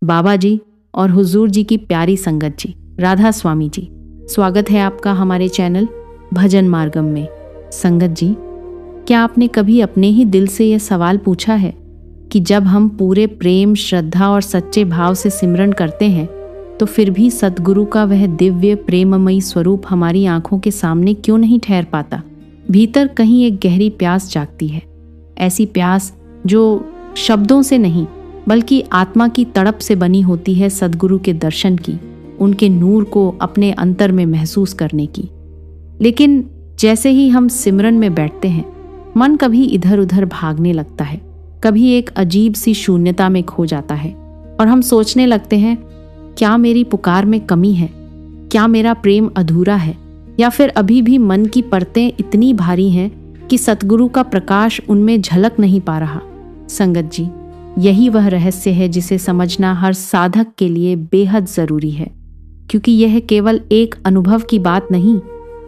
बाबा जी और हुजूर जी की प्यारी संगत जी, राधा स्वामी जी, स्वागत है आपका हमारे चैनल भजन मार्गम में। संगत जी, क्या आपने कभी अपने ही दिल से यह सवाल पूछा है कि जब हम पूरे प्रेम, श्रद्धा और सच्चे भाव से सिमरन करते हैं तो फिर भी सतगुरु का वह दिव्य प्रेममयी स्वरूप हमारी आंखों के सामने क्यों नहीं ठहर पाता? भीतर कहीं एक गहरी प्यास जागती है, ऐसी प्यास जो शब्दों से नहीं बल्कि आत्मा की तड़प से बनी होती है सद्गुरु के दर्शन की, उनके नूर को अपने अंतर में महसूस करने की। लेकिन जैसे ही हम सिमरन में बैठते हैं, मन कभी इधर उधर भागने लगता है, कभी एक अजीब सी शून्यता में खो जाता है और हम सोचने लगते हैं, क्या मेरी पुकार में कमी है? क्या मेरा प्रेम अधूरा है? या फिर अभी भी मन की परतें इतनी भारी हैं कि सतगुरु का प्रकाश उनमें झलक नहीं पा रहा? संगत जी, यही वह रहस्य है जिसे समझना हर साधक के लिए बेहद जरूरी है, क्योंकि यह केवल एक अनुभव की बात नहीं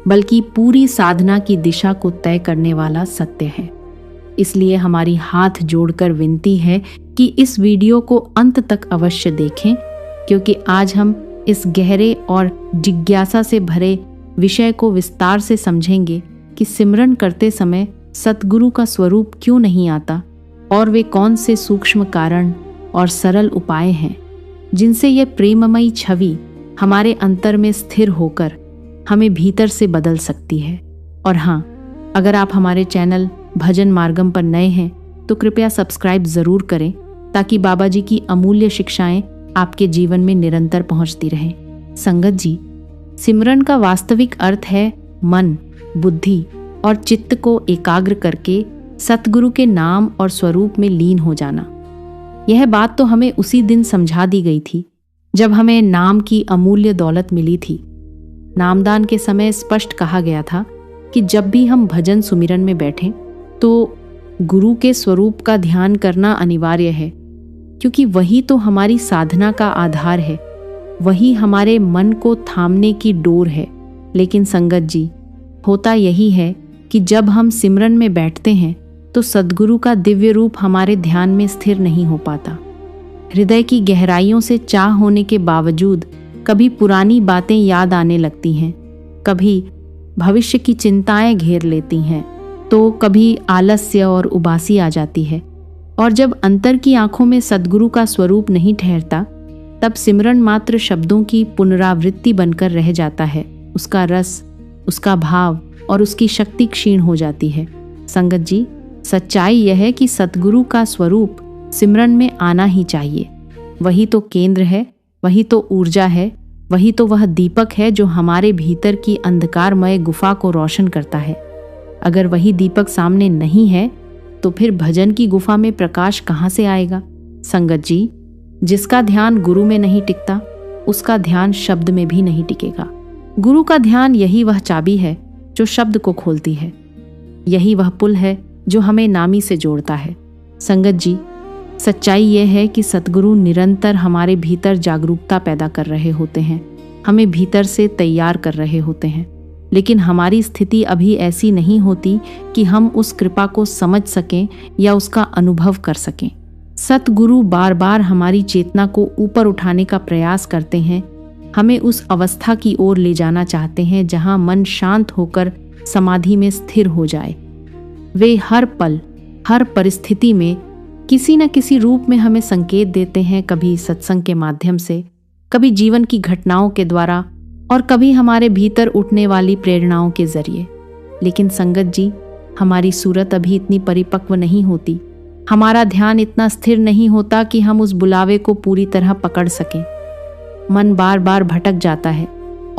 बल्कि पूरी साधना की दिशा को तय करने वाला सत्य है। इसलिए हमारी हाथ जोड़कर विनती है कि इस वीडियो को अंत तक अवश्य देखें, क्योंकि आज हम इस गहरे और जिज्ञासा से भरे विषय को विस्तार से समझेंगे कि सिमरन करते समय सतगुरु का स्वरूप क्यों नहीं आता और वे कौन से सूक्ष्म कारण और सरल उपाय हैं जिनसे यह प्रेममयी छवि हमारे अंतर में स्थिर होकर हमें भीतर से बदल सकती है। और हाँ, अगर आप हमारे चैनल भजन मार्गम पर नए हैं तो कृपया सब्सक्राइब ज़रूर करें, ताकि बाबा जी की अमूल्य शिक्षाएं आपके जीवन में निरंतर पहुंचती रहें। संगत जी, सिमरन का वास्तविक अर्थ है मन, बुद्धि और चित्त को एकाग्र करके सतगुरु के नाम और स्वरूप में लीन हो जाना। यह बात तो हमें उसी दिन समझा दी गई थी जब हमें नाम की अमूल्य दौलत मिली थी। नामदान के समय स्पष्ट कहा गया था कि जब भी हम भजन सुमिरन में बैठें तो गुरु के स्वरूप का ध्यान करना अनिवार्य है, क्योंकि वही तो हमारी साधना का आधार है, वही हमारे मन को थामने की डोर है। लेकिन संगत जी, होता यही है कि जब हम सिमरन में बैठते हैं तो सद्गुरु का दिव्य रूप हमारे ध्यान में स्थिर नहीं हो पाता। हृदय की गहराइयों से चाह होने के बावजूद कभी पुरानी बातें याद आने लगती हैं, कभी भविष्य की चिंताएं घेर लेती हैं, तो कभी आलस्य और उबासी आ जाती है। और जब अंतर की आंखों में सद्गुरु का स्वरूप नहीं ठहरता, तब सिमरन मात्र शब्दों की पुनरावृत्ति बनकर रह जाता है। उसका रस, उसका भाव और उसकी शक्ति क्षीण हो जाती है। संगत जी, सच्चाई यह है कि सतगुरु का स्वरूप सिमरन में आना ही चाहिए। वही तो केंद्र है, वही तो ऊर्जा है, वही तो वह दीपक है जो हमारे भीतर की अंधकारमय गुफा को रोशन करता है। अगर वही दीपक सामने नहीं है तो फिर भजन की गुफा में प्रकाश कहाँ से आएगा? संगत जी, जिसका ध्यान गुरु में नहीं टिकता, उसका ध्यान शब्द में भी नहीं टिकेगा। गुरु का ध्यान यही वह चाबी है जो शब्द को खोलती है, यही वह पुल है जो हमें नामी से जोड़ता है। संगत जी, सच्चाई यह है कि सतगुरु निरंतर हमारे भीतर जागरूकता पैदा कर रहे होते हैं, हमें भीतर से तैयार कर रहे होते हैं। लेकिन हमारी स्थिति अभी ऐसी नहीं होती कि हम उस कृपा को समझ सकें या उसका अनुभव कर सकें। सतगुरु बार बार हमारी चेतना को ऊपर उठाने का प्रयास करते हैं, हमें उस अवस्था की ओर ले जाना चाहते हैं जहां मन शांत होकर समाधि में स्थिर हो जाए। वे हर पल, हर परिस्थिति में किसी न किसी रूप में हमें संकेत देते हैं, कभी सत्संग के माध्यम से, कभी जीवन की घटनाओं के द्वारा और कभी हमारे भीतर उठने वाली प्रेरणाओं के जरिए। लेकिन संगत जी, हमारी सूरत अभी इतनी परिपक्व नहीं होती, हमारा ध्यान इतना स्थिर नहीं होता कि हम उस बुलावे को पूरी तरह पकड़ सकें। मन बार बार भटक जाता है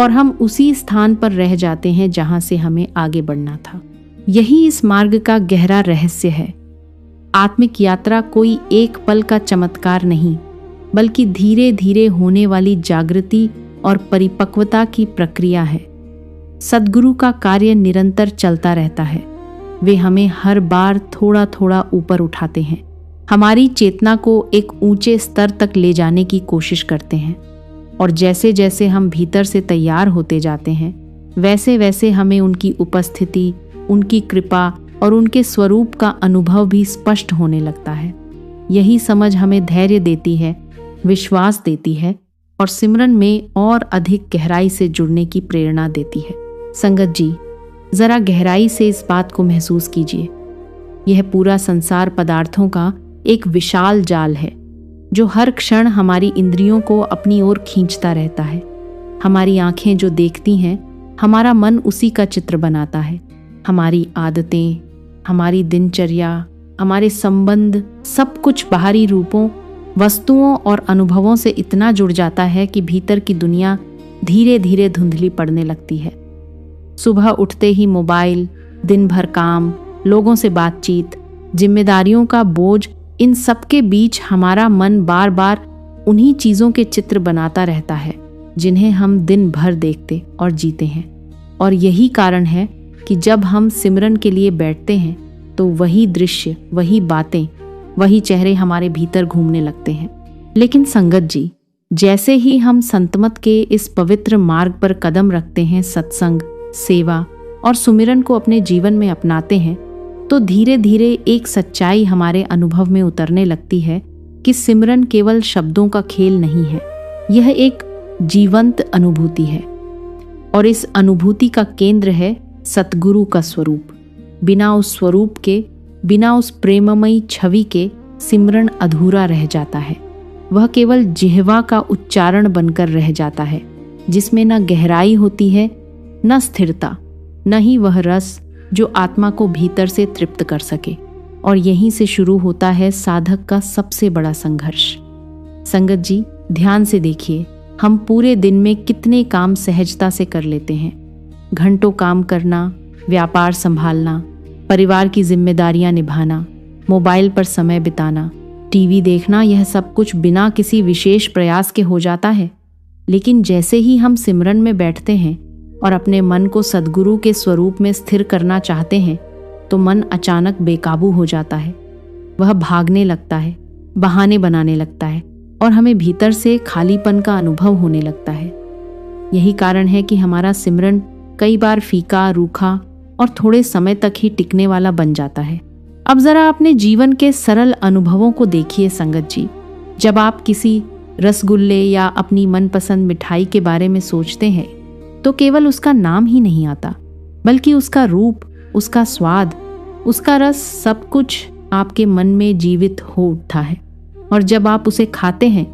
और हम उसी स्थान पर रह जाते हैं जहां से हमें आगे बढ़ना था। यही इस मार्ग का गहरा रहस्य है। आत्मिक यात्रा कोई एक पल का चमत्कार नहीं, बल्कि धीरे धीरे होने वाली जागृति और परिपक्वता की प्रक्रिया है। सद्गुरु का कार्य निरंतर चलता रहता है। वे हमें हर बार थोड़ा थोड़ा ऊपर उठाते हैं, हमारी चेतना को एक ऊंचे स्तर तक ले जाने की कोशिश करते हैं। और जैसे जैसे हम भीतर से तैयार होते जाते हैं, वैसे वैसे हमें उनकी उपस्थिति, उनकी कृपा और उनके स्वरूप का अनुभव भी स्पष्ट होने लगता है। यही समझ हमें धैर्य देती है विश्वास देती है और सिमरन में और अधिक गहराई से जुड़ने की प्रेरणा देती है। संगत जी, जरा गहराई से इस बात को महसूस कीजिए। यह पूरा संसार पदार्थों का एक विशाल जाल है जो हर क्षण हमारी इंद्रियों को अपनी ओर खींचता रहता है। हमारी आंखें जो देखती हैं, हमारा मन उसी का चित्र बनाता है। हमारी आदतें, हमारी दिनचर्या, हमारे संबंध, सब कुछ बाहरी रूपों, वस्तुओं और अनुभवों से इतना जुड़ जाता है कि भीतर की दुनिया धीरे धीरे धुंधली पड़ने लगती है। सुबह उठते ही मोबाइल, दिन भर काम, लोगों से बातचीत, जिम्मेदारियों का बोझ, इन सब के बीच हमारा मन बार बार उन्हीं चीज़ों के चित्र बनाता रहता है जिन्हें हम दिन भर देखते और जीते हैं। और यही कारण है कि जब हम सिमरन के लिए बैठते हैं तो वही दृश्य, वही बातें, वही चेहरे हमारे भीतर घूमने लगते हैं। लेकिन संगत जी, जैसे ही हम संतमत के इस पवित्र मार्ग पर कदम रखते हैं, सत्संग, सेवा और सुमिरन को अपने जीवन में अपनाते हैं, तो धीरे धीरे एक सच्चाई हमारे अनुभव में उतरने लगती है कि सिमरन केवल शब्दों का खेल नहीं है, यह एक जीवंत अनुभूति है। और इस अनुभूति का केंद्र है सतगुरु का स्वरूप। बिना उस स्वरूप के, बिना उस प्रेममयी छवि के सिमरन अधूरा रह जाता है। वह केवल जिह्वा का उच्चारण बनकर रह जाता है, जिसमें न गहराई होती है, न स्थिरता, न ही वह रस जो आत्मा को भीतर से तृप्त कर सके। और यहीं से शुरू होता है साधक का सबसे बड़ा संघर्ष। संगत जी, ध्यान से देखिए, हम पूरे दिन में कितने काम सहजता से कर लेते हैं। घंटों काम करना, व्यापार संभालना, परिवार की जिम्मेदारियां निभाना, मोबाइल पर समय बिताना, टीवी देखना, यह सब कुछ बिना किसी विशेष प्रयास के हो जाता है। लेकिन जैसे ही हम सिमरन में बैठते हैं और अपने मन को सद्गुरु के स्वरूप में स्थिर करना चाहते हैं, तो मन अचानक बेकाबू हो जाता है। वह भागने लगता है, बहाने बनाने लगता है और हमें भीतर से खालीपन का अनुभव होने लगता है। यही कारण है कि हमारा सिमरन कई बार फीका, रूखा और थोड़े समय तक ही टिकने वाला बन जाता है। अब जरा अपने जीवन के सरल अनुभवों को देखिए संगत जी। जब आप किसी रसगुल्ले या अपनी मनपसंद मिठाई के बारे में सोचते हैं तो केवल उसका नाम ही नहीं आता, बल्कि उसका रूप, उसका स्वाद, उसका रस, सब कुछ आपके मन में जीवित हो उठता है। और जब आप उसे खाते हैं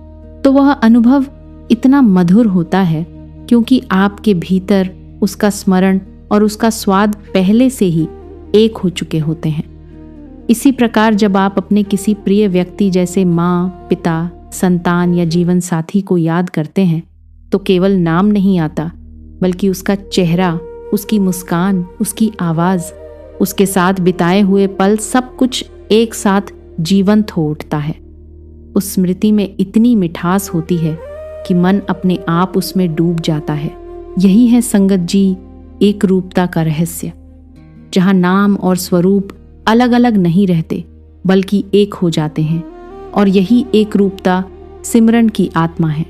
तो वह अनुभव इतना मधुर होता है क्योंकि आपके भीतर उसका स्मरण और उसका स्वाद पहले से ही एक हो चुके होते हैं। इसी प्रकार जब आप अपने किसी प्रिय व्यक्ति जैसे माँ, पिता, संतान या जीवन साथी को याद करते हैं तो केवल नाम नहीं आता, बल्कि उसका चेहरा, उसकी मुस्कान, उसकी आवाज़, उसके साथ बिताए हुए पल, सब कुछ एक साथ जीवंत हो उठता है। उस स्मृति में इतनी मिठास होती है कि मन अपने आप उसमें डूब जाता है। यही है संगत जी एक रूपता का रहस्य, जहाँ नाम और स्वरूप अलग अलग नहीं रहते बल्कि एक हो जाते हैं। और यही एक रूपता सिमरन की आत्मा है।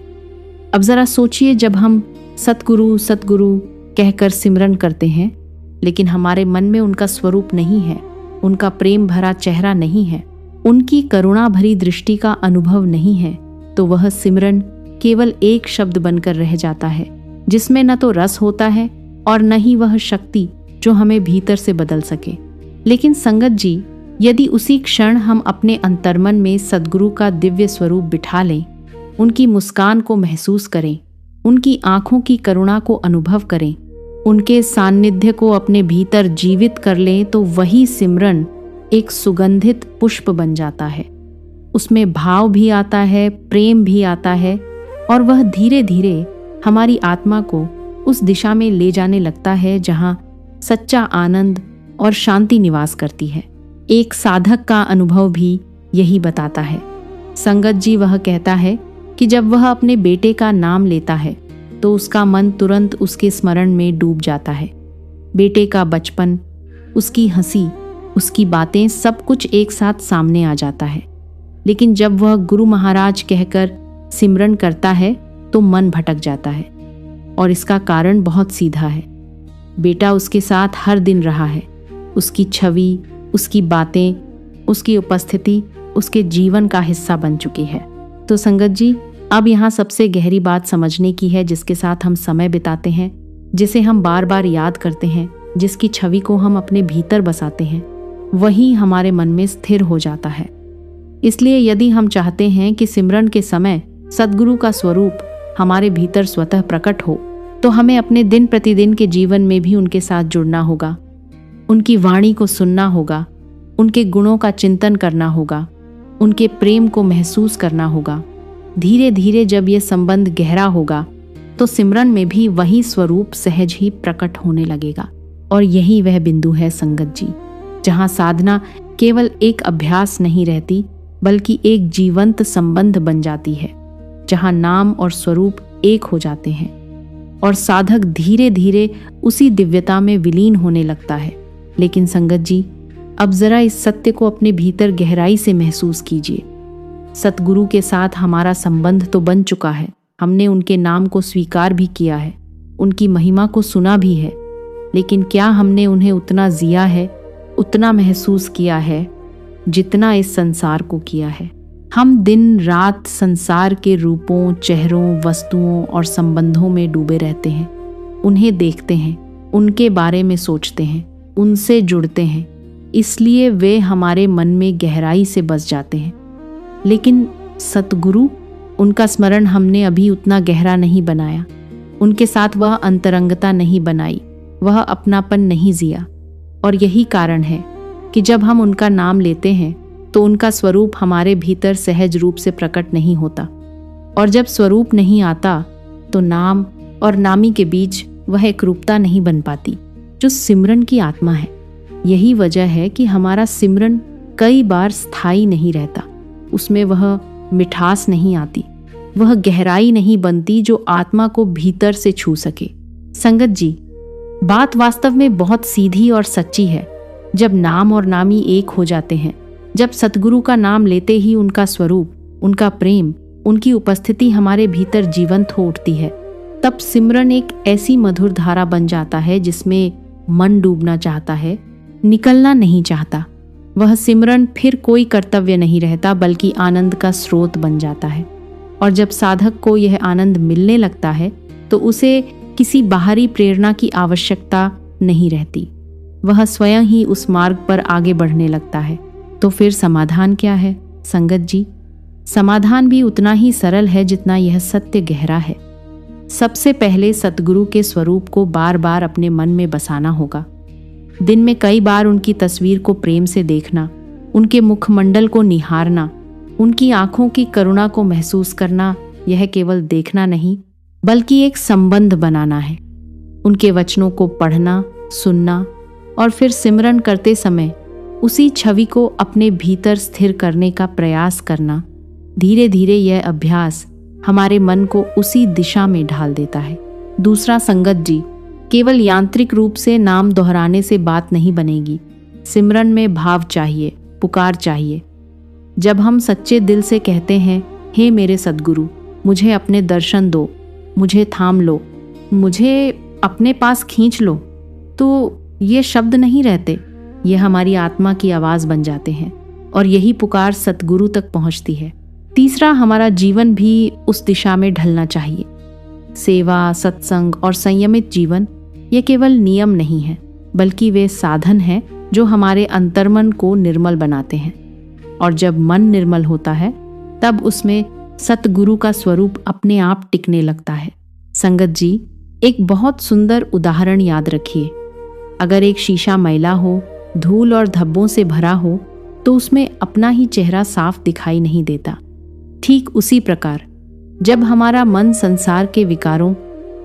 अब जरा सोचिए, जब हम सतगुरु सतगुरु कहकर सिमरन करते हैं लेकिन हमारे मन में उनका स्वरूप नहीं है, उनका प्रेम भरा चेहरा नहीं है, उनकी करुणा भरी दृष्टि का अनुभव नहीं है, तो वह सिमरन केवल एक शब्द बनकर रह जाता है, जिसमें न तो रस होता है और न ही वह शक्ति जो हमें भीतर से बदल सके। लेकिन संगत जी, यदि उसी क्षण हम अपने अंतर्मन में सद्गुरु का दिव्य स्वरूप बिठा लें, उनकी मुस्कान को महसूस करें, उनकी आंखों की करुणा को अनुभव करें, उनके सान्निध्य को अपने भीतर जीवित कर लें, तो वही सिमरन एक सुगंधित पुष्प बन जाता है। उसमें भाव भी आता है, प्रेम भी आता है और वह धीरे धीरे हमारी आत्मा को उस दिशा में ले जाने लगता है जहाँ सच्चा आनंद और शांति निवास करती है। एक साधक का अनुभव भी यही बताता है। संगत जी, वह कहता है कि जब वह अपने बेटे का नाम लेता है तो उसका मन तुरंत उसके स्मरण में डूब जाता है। बेटे का बचपन, उसकी हंसी, उसकी बातें, सब कुछ एक साथ सामने आ जाता है। लेकिन जब वह गुरु महाराज कहकर सिमरन करता है तो मन भटक जाता है। और इसका कारण बहुत सीधा है। बेटा उसके साथ हर दिन रहा है, उसकी छवि, उसकी बातें, उसकी उपस्थिति उसके जीवन का हिस्सा बन चुकी है। तो संगत जी, अब यहाँ सबसे गहरी बात समझने की है, जिसके साथ हम समय बिताते हैं, जिसे हम बार बार याद करते हैं, जिसकी छवि को हम अपने भीतर बसाते हैं, वही हमारे मन में स्थिर हो जाता है। इसलिए यदि हम चाहते हैं कि सिमरन के समय सद्गुरु का स्वरूप हमारे भीतर स्वतः प्रकट हो, तो हमें अपने दिन प्रतिदिन के जीवन में भी उनके साथ जुड़ना होगा, उनकी वाणी को सुनना होगा, उनके गुणों का चिंतन करना होगा, उनके प्रेम को महसूस करना होगा। धीरे धीरे जब ये संबंध गहरा होगा तो सिमरन में भी वही स्वरूप सहज ही प्रकट होने लगेगा। और यही वह बिंदु है संगत जी, जहाँ साधना केवल एक अभ्यास नहीं रहती, बल्कि एक जीवंत संबंध बन जाती है, जहाँ नाम और स्वरूप एक हो जाते हैं और साधक धीरे धीरे उसी दिव्यता में विलीन होने लगता है। लेकिन संगत जी, अब जरा इस सत्य को अपने भीतर गहराई से महसूस कीजिए। सतगुरु के साथ हमारा संबंध तो बन चुका है, हमने उनके नाम को स्वीकार भी किया है, उनकी महिमा को सुना भी है, लेकिन क्या हमने उन्हें उतना जिया है, उतना महसूस किया है जितना इस संसार को किया है? हम दिन रात संसार के रूपों, चेहरों, वस्तुओं और संबंधों में डूबे रहते हैं। उन्हें देखते हैं, उनके बारे में सोचते हैं, उनसे जुड़ते हैं, इसलिए वे हमारे मन में गहराई से बस जाते हैं। लेकिन सतगुरु, उनका स्मरण हमने अभी उतना गहरा नहीं बनाया, उनके साथ वह अंतरंगता नहीं बनाई, वह अपनापन नहीं जिया। और यही कारण है कि जब हम उनका नाम लेते हैं तो उनका स्वरूप हमारे भीतर सहज रूप से प्रकट नहीं होता, और जब स्वरूप नहीं आता तो नाम और नामी के बीच वह एकरूपता नहीं बन पाती जो सिमरन की आत्मा है। यही वजह है कि हमारा सिमरन कई बार स्थायी नहीं रहता, उसमें वह मिठास नहीं आती, वह गहराई नहीं बनती जो आत्मा को भीतर से छू सके। संगत जी, बात वास्तव में बहुत सीधी और सच्ची है। जब नाम और नामी एक हो जाते हैं, जब सतगुरु का नाम लेते ही उनका स्वरूप, उनका प्रेम, उनकी उपस्थिति हमारे भीतर जीवंत हो उठती है, तब सिमरन एक ऐसी मधुर धारा बन जाता है जिसमें मन डूबना चाहता है, निकलना नहीं चाहता। वह सिमरन फिर कोई कर्तव्य नहीं रहता, बल्कि आनंद का स्रोत बन जाता है। और जब साधक को यह आनंद मिलने लगता है तो उसे किसी बाहरी प्रेरणा की आवश्यकता नहीं रहती, वह स्वयं ही उस मार्ग पर आगे बढ़ने लगता है। तो फिर समाधान क्या है संगत जी? समाधान भी उतना ही सरल है जितना यह सत्य गहरा है। सबसे पहले सतगुरु के स्वरूप को बार बार अपने मन में बसाना होगा। दिन में कई बार उनकी तस्वीर को प्रेम से देखना, उनके मुखमंडल को निहारना, उनकी आंखों की करुणा को महसूस करना, यह केवल देखना नहीं बल्कि एक संबंध बनाना है। उनके वचनों को पढ़ना, सुनना और फिर सिमरन करते समय उसी छवि को अपने भीतर स्थिर करने का प्रयास करना। धीरे धीरे यह अभ्यास हमारे मन को उसी दिशा में ढाल देता है। दूसरा संगत जी, केवल यांत्रिक रूप से नाम दोहराने से बात नहीं बनेगी। सिमरन में भाव चाहिए, पुकार चाहिए। जब हम सच्चे दिल से कहते हैं, हे मेरे सद्गुरु, मुझे अपने दर्शन दो, मुझे थाम लो, मुझे अपने पास खींच लो, तो ये शब्द नहीं रहते, ये हमारी आत्मा की आवाज़ बन जाते हैं और यही पुकार सतगुरु तक पहुंचती है। तीसरा, हमारा जीवन भी उस दिशा में ढलना चाहिए। सेवा, सत्संग और संयमित जीवन ये केवल नियम नहीं है, बल्कि वे साधन हैं जो हमारे अंतर्मन को निर्मल बनाते हैं। और जब मन निर्मल होता है तब उसमें सतगुरु का स्वरूप अपने आप टिकने लगता है। संगत जी, एक बहुत सुंदर उदाहरण याद रखिए। अगर एक शीशा मैला हो, धूल और धब्बों से भरा हो, तो उसमें अपना ही चेहरा साफ दिखाई नहीं देता। ठीक उसी प्रकार जब हमारा मन संसार के विकारों,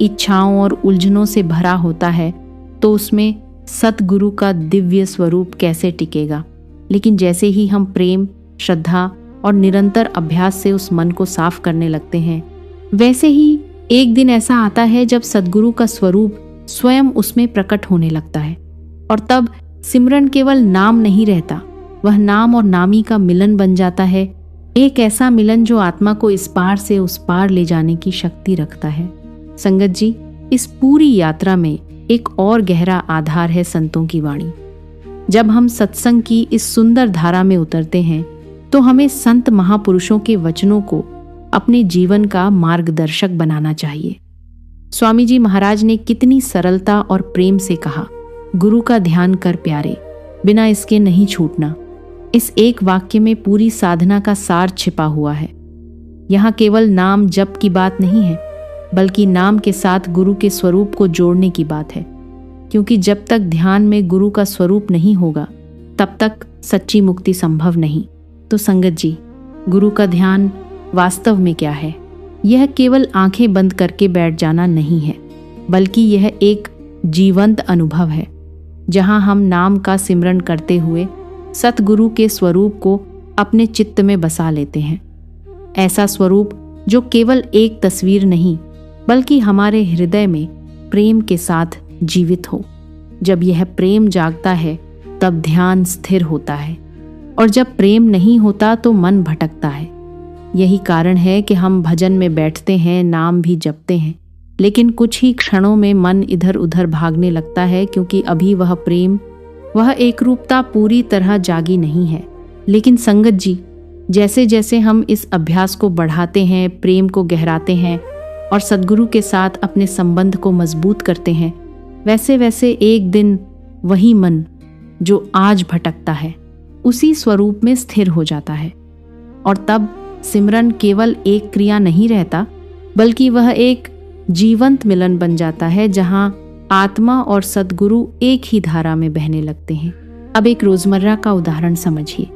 इच्छाओं और उलझनों से भरा होता है, तो उसमें सतगुरु का दिव्य स्वरूप कैसे टिकेगा। लेकिन जैसे ही हम प्रेम, श्रद्धा और निरंतर अभ्यास से उस मन को साफ करने लगते हैं, वैसे ही एक दिन ऐसा आता है जब सद्गुरु का स्वरूप स्वयं उसमें प्रकट होने लगता है। और तब सिमरन केवल नाम नहीं रहता, वह नाम और नामी का मिलन बन जाता है। एक ऐसा मिलन जो आत्मा को इस पार से उस पार ले जाने की शक्ति रखता है। संगत जी, इस पूरी यात्रा में एक और गहरा आधार है संतों की वाणी। जब हम सत्संग की इस सुंदर धारा में उतरते हैं तो हमें संत महापुरुषों के वचनों को अपने जीवन का मार्गदर्शक बनाना चाहिए। स्वामी जी महाराज ने कितनी सरलता और प्रेम से कहा, गुरु का ध्यान कर प्यारे, बिना इसके नहीं छूटना। इस एक वाक्य में पूरी साधना का सार छिपा हुआ है। यहाँ केवल नाम जप की बात नहीं है, बल्कि नाम के साथ गुरु के स्वरूप को जोड़ने की बात है, क्योंकि जब तक ध्यान में गुरु का स्वरूप नहीं होगा तब तक सच्ची मुक्ति संभव नहीं। तो संगत जी, गुरु का ध्यान वास्तव में क्या है? यह केवल आंखें बंद करके बैठ जाना नहीं है, बल्कि यह एक जीवंत अनुभव है, जहां हम नाम का सिमरन करते हुए सतगुरु के स्वरूप को अपने चित्त में बसा लेते हैं। ऐसा स्वरूप जो केवल एक तस्वीर नहीं, बल्कि हमारे हृदय में प्रेम के साथ जीवित हो। जब यह प्रेम जागता है तब ध्यान स्थिर होता है, और जब प्रेम नहीं होता तो मन भटकता है। यही कारण है कि हम भजन में बैठते हैं, नाम भी जपते हैं, लेकिन कुछ ही क्षणों में मन इधर उधर भागने लगता है, क्योंकि अभी वह प्रेम, वह एकरूपता पूरी तरह जागी नहीं है। लेकिन संगत जी, जैसे जैसे हम इस अभ्यास को बढ़ाते हैं, प्रेम को गहराते हैं और सद्गुरु के साथ अपने संबंध को मजबूत करते हैं, वैसे वैसे एक दिन वही मन जो आज भटकता है उसी स्वरूप में स्थिर हो जाता है। और तब सिमरन केवल एक क्रिया नहीं रहता, बल्कि वह एक जीवंत मिलन बन जाता है, जहां आत्मा और सद्गुरु एक ही धारा में बहने लगते हैं। अब एक रोजमर्रा का उदाहरण समझिए।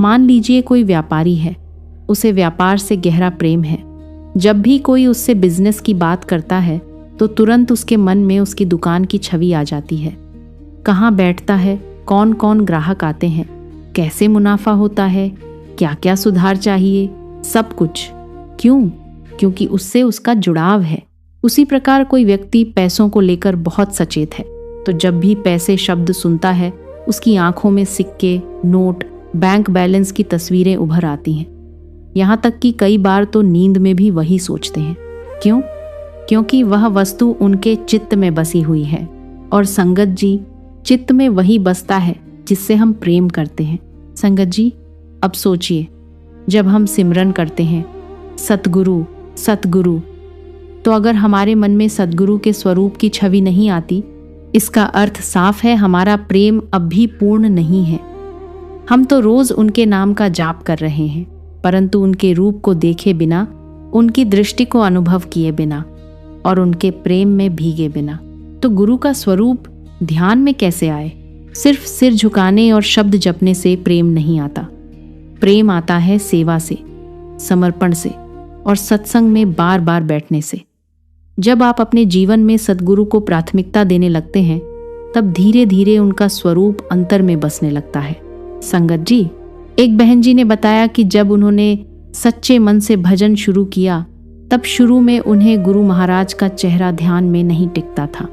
मान लीजिए कोई व्यापारी है, उसे व्यापार से गहरा प्रेम है। जब भी कोई उससे बिजनेस की बात करता है तो तुरंत उसके मन में उसकी दुकान की छवि आ जाती है। कहाँ बैठता है, कौन कौन ग्राहक आते हैं, कैसे मुनाफा होता है, क्या क्या सुधार चाहिए, सब कुछ। क्यों? क्योंकि उससे उसका जुड़ाव है। उसी प्रकार कोई व्यक्ति पैसों को लेकर बहुत सचेत है, तो जब भी पैसे शब्द सुनता है उसकी आंखों में सिक्के, नोट, बैंक बैलेंस की तस्वीरें उभर आती हैं। यहाँ तक कि कई बार तो नींद में भी वही सोचते हैं। क्यों? क्योंकि वह वस्तु उनके चित्त में बसी हुई है। और संगत जी, चित्त में वही बसता है जिससे हम प्रेम करते हैं। संगत जी, अब सोचिए, जब हम सिमरन करते हैं सतगुरु सतगुरु, तो अगर हमारे मन में सतगुरु के स्वरूप की छवि नहीं आती, इसका अर्थ साफ है, हमारा प्रेम अब भी पूर्ण नहीं है। हम तो रोज उनके नाम का जाप कर रहे हैं, परंतु उनके रूप को देखे बिना, उनकी दृष्टि को अनुभव किए बिना और उनके प्रेम में भीगे बिना, तो गुरु का स्वरूप ध्यान में कैसे आए? सिर्फ सिर झुकाने और शब्द जपने से प्रेम नहीं आता। प्रेम आता है सेवा से, समर्पण से और सत्संग में बार बार बैठने से। जब आप अपने जीवन में सद्गुरु को प्राथमिकता देने लगते हैं, तब धीरे धीरे उनका स्वरूप अंतर में बसने लगता है। संगत जी, एक बहन जी ने बताया कि जब उन्होंने सच्चे मन से भजन शुरू किया, तब शुरू में उन्हें गुरु महाराज का चेहरा ध्यान में नहीं टिकता था,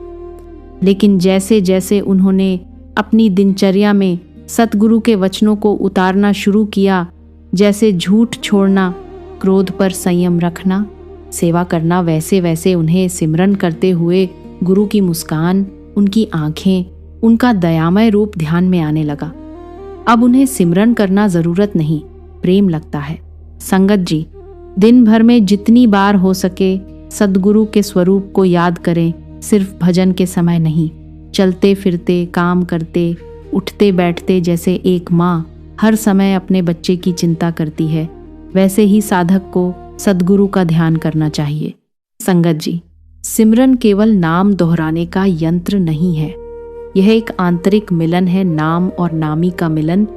लेकिन जैसे जैसे उन्होंने अपनी दिनचर्या में सतगुरु के वचनों को उतारना शुरू किया, जैसे झूठ छोड़ना, क्रोध पर संयम रखना, सेवा करना, वैसे वैसे उन्हें सिमरन करते हुए गुरु की मुस्कान, उनकी आंखें, उनका दयामय रूप ध्यान में आने लगा। अब उन्हें सिमरन करना जरूरत नहीं, प्रेम लगता है। संगत जी, दिन भर में जितनी बार हो सके सद्गुरु के स्वरूप को याद करें। सिर्फ भजन के समय नहीं, चलते फिरते, काम करते, उठते बैठते, जैसे एक माँ हर समय अपने बच्चे की चिंता करती है, वैसे ही साधक को सद्गुरु का ध्यान करना चाहिए। संगत जी, सिमरन केवल नाम दोहराने का यंत्र नहीं है, यह एक आंतरिक मिलन है। नाम और नामी का मिलन,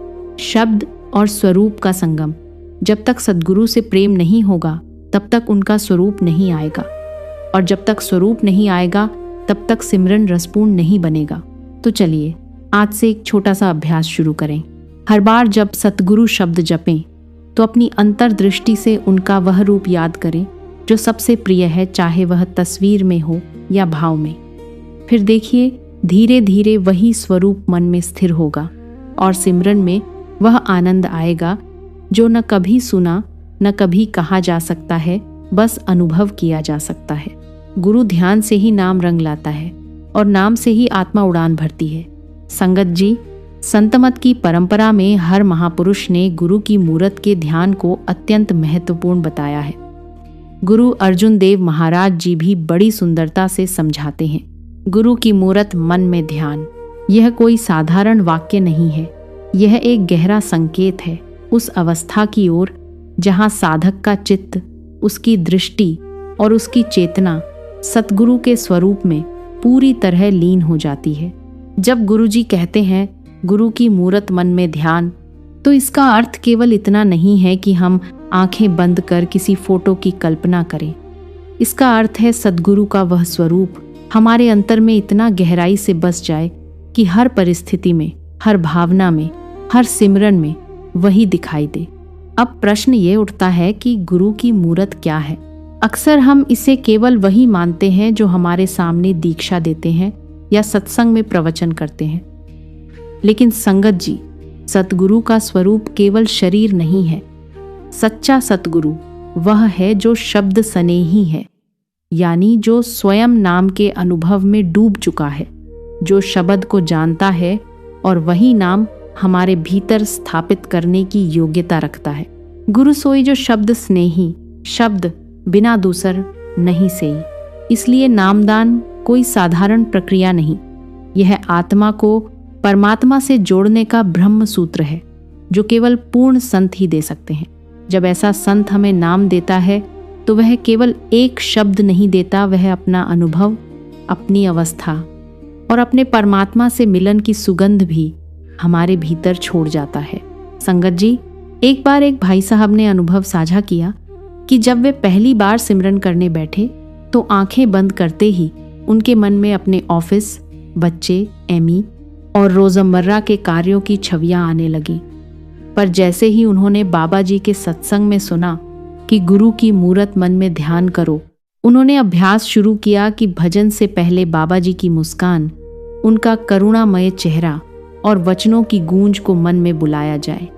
शब्द और स्वरूप का संगम। जब तक सद्गुरु से प्रेम नहीं होगा तब तक उनका स्वरूप नहीं आएगा, और जब तक स्वरूप नहीं आएगा तब तक सिमरन रसपूर्ण नहीं बनेगा। तो चलिए आज से एक छोटा सा अभ्यास शुरू करें। हर बार जब सतगुरु शब्द जपें तो अपनी अंतर्दृष्टि से उनका वह रूप याद करें जो सबसे प्रिय है, चाहे वह तस्वीर में हो या भाव में। फिर देखिए, धीरे धीरे वही स्वरूप मन में स्थिर होगा और सिमरन में वह आनंद आएगा जो न कभी सुना, न कभी कहा जा सकता है, बस अनुभव किया जा सकता है। गुरु ध्यान से ही नाम रंग लाता है और नाम से ही आत्मा उड़ान भरती है। संगत जी, संतमत की परंपरा में हर महापुरुष ने गुरु की मूरत के ध्यान को अत्यंत महत्वपूर्ण बताया है। गुरु अर्जुन देव महाराज जी भी बड़ी सुंदरता से समझाते हैं। गुरु की मूरत मन में ध्यान, यह कोई साधारण वाक्य नहीं है, यह एक गहरा संकेत है उस अवस्था की ओर जहां साधक का चित्त, उसकी दृष्टि और उसकी चेतना सतगुरु के स्वरूप में पूरी तरह लीन हो जाती है। जब गुरु जी कहते हैं गुरु की मूरत मन में ध्यान, तो इसका अर्थ केवल इतना नहीं है कि हम आंखें बंद कर किसी फोटो की कल्पना करें। इसका अर्थ है सद्गुरु का वह स्वरूप हमारे अंतर में इतना गहराई से बस जाए कि हर परिस्थिति में, हर भावना में, हर सिमरन में वही दिखाई दे। अब प्रश्न ये उठता है कि गुरु की मूरत क्या है? अक्सर हम इसे केवल वही मानते हैं जो हमारे सामने दीक्षा देते हैं या सत्संग में प्रवचन करते हैं। लेकिन संगत जी, सतगुरु का स्वरूप केवल शरीर नहीं है। सच्चा सतगुरु वह है जो शब्द सनेही है, यानी जो स्वयं नाम के अनुभव में डूब चुका है, जो शब्द को जानता है और वही नाम हमारे भीतर स्थापित करने की योग्यता रखता है। गुरु सोई जो शब्द स्नेही, शब्द बिना दूसर नहीं सेई। इसलिए नामदान कोई साधारण प्रक्रिया नहीं, यह आत्मा को परमात्मा से जोड़ने का ब्रह्म सूत्र है जो केवल पूर्ण संत ही दे सकते हैं। जब ऐसा संत हमें नाम देता है तो वह केवल एक शब्द नहीं देता, वह अपना अनुभव, अपनी अवस्था और अपने परमात्मा से मिलन की सुगंध भी हमारे भीतर छोड़ जाता है। संगत जी, एक बार एक भाई साहब ने अनुभव साझा किया कि जब वे पहली बार सिमरन करने बैठे तो आंखें बंद करते ही उनके मन में अपने ऑफिस, बच्चे, एमी और रोजमर्रा के कार्यों की छवियां आने लगी। पर जैसे ही उन्होंने बाबा जी के सत्संग में सुना कि गुरु की मूरत मन में ध्यान करो, उन्होंने अभ्यास शुरू किया कि भजन से पहले बाबा जी की मुस्कान, उनका करुणामय चेहरा और वचनों की गूंज को मन में बुलाया जाए।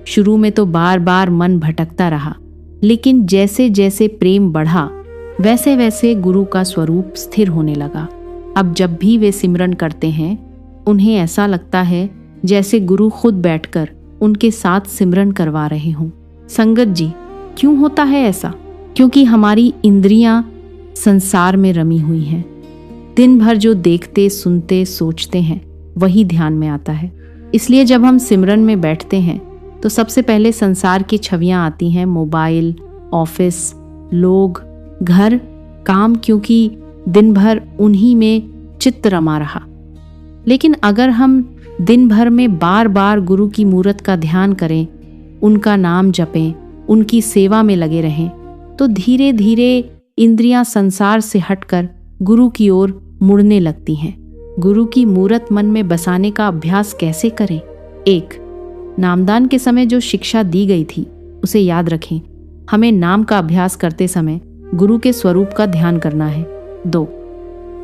शुरू में तो बार बार मन भटकता रहा, लेकिन जैसे जैसे प्रेम बढ़ा वैसे वैसे गुरु का स्वरूप स्थिर होने लगा। अब जब भी वे सिमरन करते हैं, उन्हें ऐसा लगता है जैसे गुरु खुद बैठकर उनके साथ सिमरन करवा रहे हों। संगत जी, क्यों होता है ऐसा? क्योंकि हमारी इंद्रियां संसार में रमी हुई हैं। दिन भर जो देखते, सुनते, सोचते हैं वही ध्यान में आता है। इसलिए जब हम सिमरन में बैठते हैं तो सबसे पहले संसार की छवियां आती हैं, मोबाइल, ऑफिस, लोग, घर, काम, क्योंकि दिन भर उन्हीं में चित्त रमा रहा। लेकिन अगर हम दिन भर में बार बार गुरु की मूरत का ध्यान करें, उनका नाम जपें, उनकी सेवा में लगे रहें, तो धीरे धीरे इंद्रियां संसार से हटकर गुरु की ओर मुड़ने लगती हैं। गुरु की मूरत मन में बसाने का अभ्यास कैसे करें? 1. नामदान के समय जो शिक्षा दी गई थी उसे याद रखें। हमें नाम का अभ्यास करते समय गुरु के स्वरूप का ध्यान करना है। 2.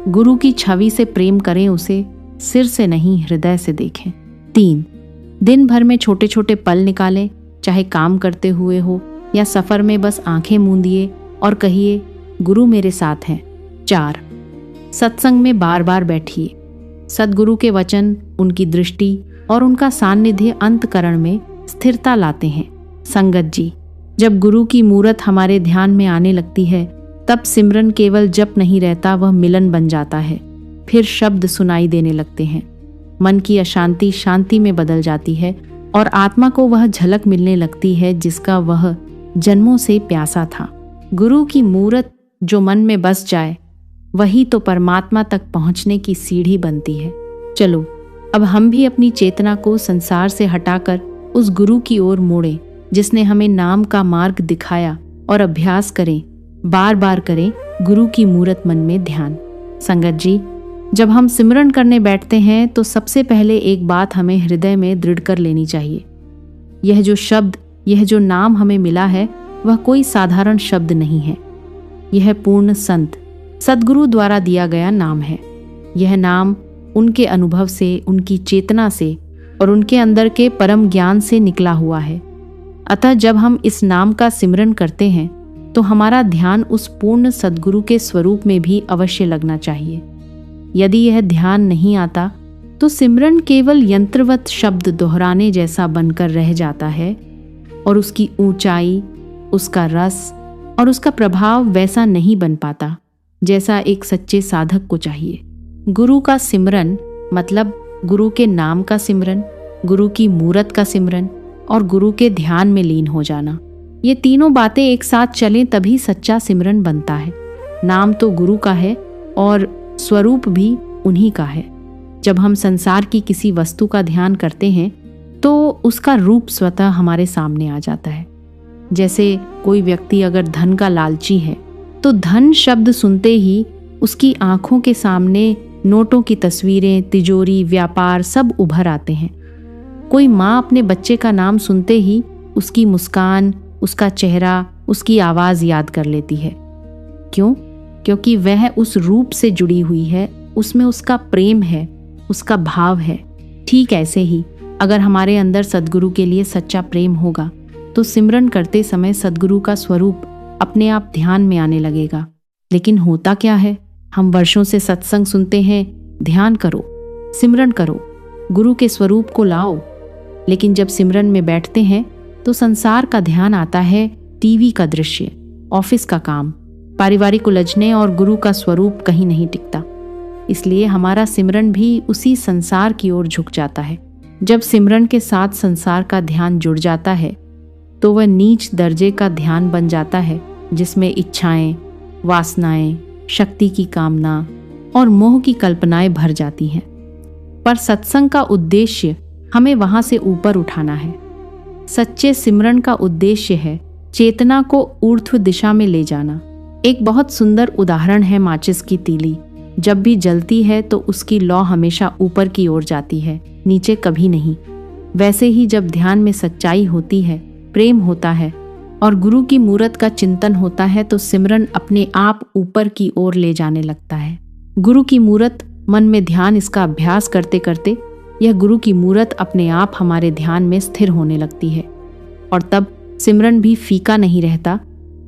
गुरु की छवि से प्रेम करें, उसे सिर से नहीं हृदय से देखें। 3. दिन भर में छोटे छोटे पल निकालें, चाहे काम करते हुए हो या सफर में बस आंखें मूंदिए और कहिए गुरु मेरे साथ हैं। 4. सत्संग में बार बार बैठिए। सद्गुरु के वचन, उनकी दृष्टि और उनका सान्निध्य अंतकरण में स्थिरता लाते हैं। संगत जी, जब गुरु की मूरत हमारे ध्यान में आने लगती है तब सिमरन केवल जप नहीं रहता, वह मिलन बन जाता है। फिर शब्द सुनाई देने लगते हैं, मन की अशांति शांति में बदल जाती है और आत्मा को वह झलक मिलने लगती है जिसका वह जन्मों से प्यासा था। गुरु की मूरत जो मन में बस जाए वही तो परमात्मा तक पहुंचने की सीढ़ी बनती है। चलो अब हम भी अपनी चेतना को संसार से हटाकर उस गुरु की ओर मोड़ें जिसने हमें नाम का मार्ग दिखाया, और अभ्यास करें, बार बार करें गुरु की मूरत मन में ध्यान। संगत जी, जब हम सिमरन करने बैठते हैं तो सबसे पहले एक बात हमें हृदय में दृढ़ कर लेनी चाहिए। यह जो शब्द, यह जो नाम हमें मिला है वह कोई साधारण शब्द नहीं है। यह पूर्ण संत, सद्गुरु द्वारा दिया गया नाम है। यह नाम उनके अनुभव से, उनकी चेतना से और उनके अंदर के परम ज्ञान से निकला हुआ है। अतः जब हम इस नाम का सिमरन करते हैं तो हमारा ध्यान उस पूर्ण सद्गुरु के स्वरूप में भी अवश्य लगना चाहिए। यदि यह ध्यान नहीं आता तो सिमरन केवल यंत्रवत शब्द दोहराने जैसा बनकर रह जाता है और उसकी ऊंचाई, उसका रस और उसका प्रभाव वैसा नहीं बन पाता जैसा एक सच्चे साधक को चाहिए। गुरु का सिमरन मतलब गुरु के नाम का सिमरन, गुरु की मूरत का सिमरन और गुरु के ध्यान में लीन हो जाना। ये तीनों बातें एक साथ चलें तभी सच्चा सिमरन बनता है। नाम तो गुरु का है और स्वरूप भी उन्हीं का है। जब हम संसार की किसी वस्तु का ध्यान करते हैं तो उसका रूप स्वतः हमारे सामने आ जाता है। जैसे कोई व्यक्ति अगर धन का लालची है तो धन शब्द सुनते ही उसकी आंखों के सामने नोटों की तस्वीरें, तिजोरी, व्यापार सब उभर आते हैं। कोई माँ अपने बच्चे का नाम सुनते ही उसकी मुस्कान, उसका चेहरा, उसकी आवाज़ याद कर लेती है। क्यों? क्योंकि वह उस रूप से जुड़ी हुई है, उसमें उसका प्रेम है, उसका भाव है। ठीक ऐसे ही अगर हमारे अंदर सद्गुरु के लिए सच्चा प्रेम होगा तो सिमरन करते समय सद्गुरु का स्वरूप अपने आप ध्यान में आने लगेगा। लेकिन होता क्या है, हम वर्षों से सत्संग सुनते हैं, ध्यान करो, सिमरन करो, गुरु के स्वरूप को लाओ, लेकिन जब सिमरन में बैठते हैं तो संसार का ध्यान आता है, टीवी का दृश्य, ऑफिस का काम, पारिवारिक उलझने और गुरु का स्वरूप कहीं नहीं टिकता। इसलिए हमारा सिमरन भी उसी संसार की ओर झुक जाता है। जब सिमरन के साथ संसार का ध्यान जुड़ जाता है तो वह नीच दर्जे का ध्यान बन जाता है, जिसमें इच्छाएं, वासनाएं, शक्ति की कामना और मोह की कल्पनाएं भर जाती हैं। पर सत्संग का उद्देश्य हमें वहां से ऊपर उठाना है। सच्चे सिमरन का उद्देश्य है चेतना को ऊर्ध्व दिशा में ले जाना। एक बहुत सुंदर उदाहरण है माचिस की तीली। जब भी जलती है तो उसकी लौ हमेशा ऊपर की ओर जाती है, नीचे कभी नहीं। वैसे ही जब ध्यान में सच्चाई होती है, प्रेम होता है और गुरु की मूरत का चिंतन होता है तो सिमरन अपने आप ऊपर की ओर ले जाने लगता है। गुरु की मूरत मन में ध्यान, इसका अभ्यास करते करते यह गुरु की मूरत अपने आप हमारे ध्यान में स्थिर होने लगती है और तब सिमरन भी फीका नहीं रहता,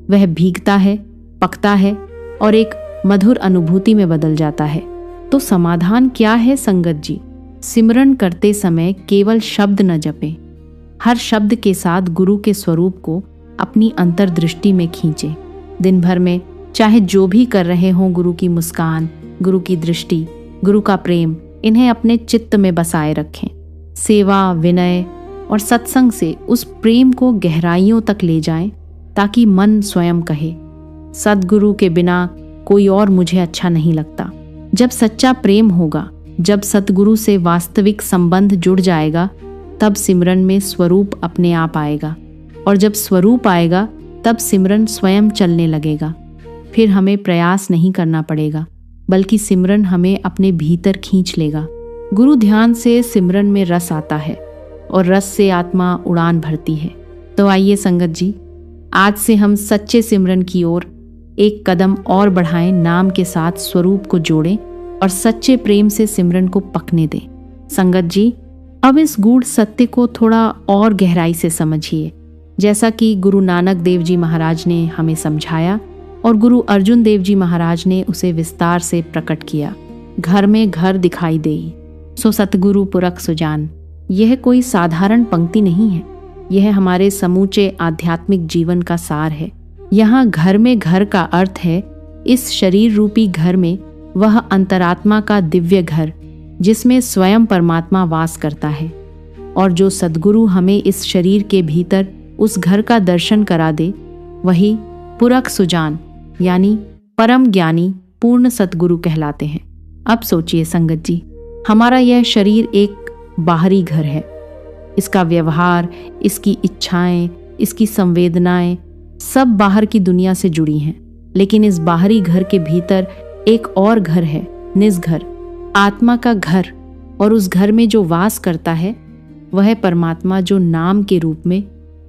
वह भीगता है, पकता है और एक मधुर अनुभूति में बदल जाता है। तो समाधान क्या है संगत जी? सिमरन करते समय केवल शब्द न जपें, हर शब्द के साथ गुरु के स्वरूप को अपनी अंतर्दृष्टि में खींचें। दिन भर में चाहे जो भी कर रहे हों, गुरु की मुस्कान, गुरु की दृष्टि, गुरु का प्रेम, इन्हें अपने चित्त में बसाए रखें। सेवा, विनय और सत्संग से उस प्रेम को गहराइयों तक ले जाएं ताकि मन स्वयं कहे, सद्गुरु के बिना कोई और मुझे अच्छा नहीं लगता। जब सच्चा प्रेम होगा, जब सद्गुरु से वास्तविक संबंध जुड़ जाएगा, तब सिमरन में स्वरूप अपने आप आएगा और जब स्वरूप आएगा तब सिमरन स्वयं चलने लगेगा। फिर हमें प्रयास नहीं करना पड़ेगा, बल्कि सिमरन हमें अपने भीतर खींच लेगा। गुरु ध्यान से सिमरन में रस आता है और रस से आत्मा उड़ान भरती है। तो आइए संगत जी, आज से हम सच्चे सिमरन की ओर एक कदम और बढ़ाएं, नाम के साथ स्वरूप को जोड़ें और सच्चे प्रेम से सिमरन को पकने दें। संगत जी, अब इस गूढ़ सत्य को थोड़ा और गहराई से समझिए, जैसा कि गुरु नानक देव जी महाराज ने हमें समझाया और गुरु अर्जुन देव जी महाराज ने उसे विस्तार से प्रकट किया। घर में घर दिखाई देई, सो सतगुरु पुरख सुजान। यह कोई साधारण पंक्ति नहीं है, यह हमारे समूचे आध्यात्मिक जीवन का सार है। यहाँ घर में घर का अर्थ है इस शरीर रूपी घर में वह अंतरात्मा का दिव्य घर, जिसमें स्वयं परमात्मा वास करता है और जो सद्गुरु हमें इस शरीर के भीतर उस घर का दर्शन करा दे, वही पुरख सुजान यानी परम ज्ञानी पूर्ण सद्गुरु कहलाते हैं। अब सोचिए संगत जी, हमारा यह शरीर एक बाहरी घर है। इसका व्यवहार, इसकी इच्छाएं, इसकी संवेदनाएं सब बाहर की दुनिया से जुड़ी हैं। लेकिन इस बाहरी घर के भीतर एक और घर है, निज घर, आत्मा का घर। और उस घर में जो वास करता है वह परमात्मा, जो नाम के रूप में,